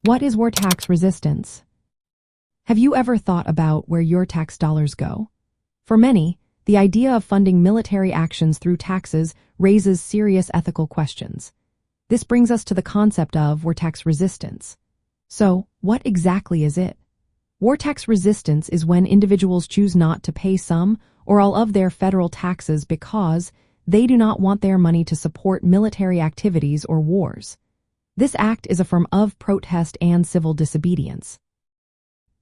What is war tax resistance? Have you ever thought about where your tax dollars go? For many, the idea of funding military actions through taxes raises serious ethical questions. This brings us to the concept of war tax resistance. So, what exactly is it? War tax resistance is when individuals choose not to pay some or all of their federal taxes because they do not want their money to support military activities or wars. This act is a form of protest and civil disobedience.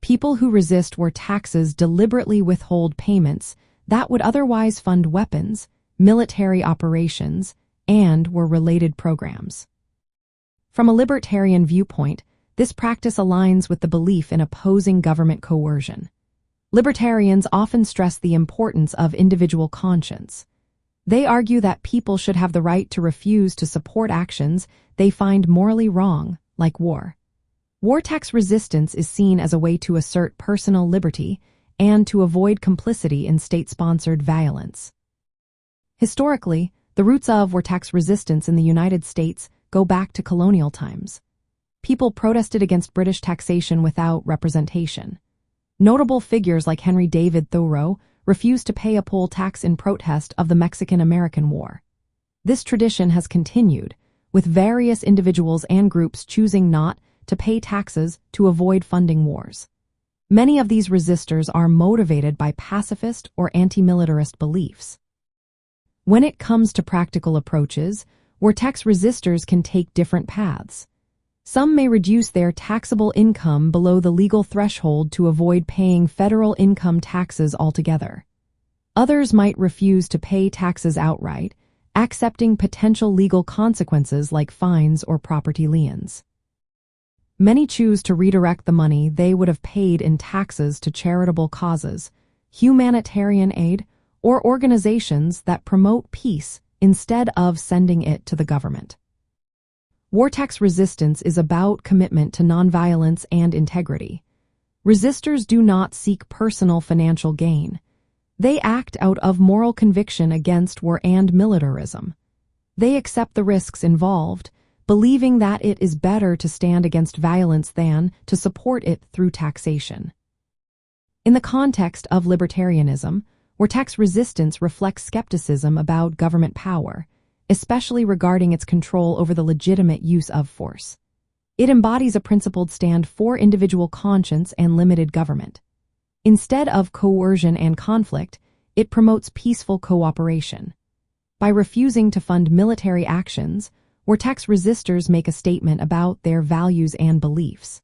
People who resist war taxes deliberately withhold payments that would otherwise fund weapons, military operations, and war-related programs. From a libertarian viewpoint, this practice aligns with the belief in opposing government coercion. Libertarians often stress the importance of individual conscience. They argue that people should have the right to refuse to support actions they find morally wrong, like war. War tax resistance is seen as a way to assert personal liberty and to avoid complicity in state-sponsored violence. Historically, the roots of war tax resistance in the United States go back to colonial times. People protested against British taxation without representation. Notable figures like Henry David Thoreau refused to pay a poll tax in protest of the Mexican-American War. This tradition has continued, with various individuals and groups choosing not to pay taxes to avoid funding wars. Many of these resistors are motivated by pacifist or anti-militarist beliefs. When it comes to practical approaches, war tax resistors can take different paths. Some may reduce their taxable income below the legal threshold to avoid paying federal income taxes altogether. Others might refuse to pay taxes outright, accepting potential legal consequences like fines or property liens. Many choose to redirect the money they would have paid in taxes to charitable causes, humanitarian aid, or organizations that promote peace instead of sending it to the government. War tax resistance is about commitment to nonviolence and integrity. Resistors do not seek personal financial gain. They act out of moral conviction against war and militarism. They accept the risks involved, believing that it is better to stand against violence than to support it through taxation. In the context of libertarianism, war tax resistance reflects skepticism about government power, especially regarding its control over the legitimate use of force. It embodies a principled stand for individual conscience and limited government. Instead of coercion and conflict, it promotes peaceful cooperation. By refusing to fund military actions, war tax resistors make a statement about their values and beliefs.